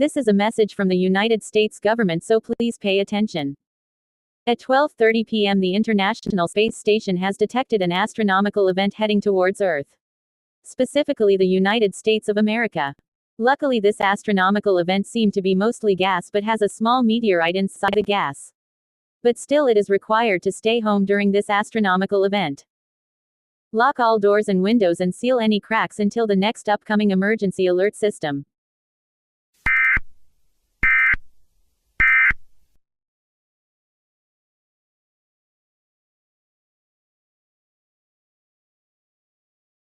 This is a message from the United States government, so please pay attention. At 12:30 p.m. the International Space Station has detected an astronomical event heading towards Earth. Specifically the United States of America. Luckily this astronomical event seemed to be mostly gas but has a small meteorite inside the gas. But still it is required to stay home during this astronomical event. Lock all doors and windows and seal any cracks until the next upcoming emergency alert system.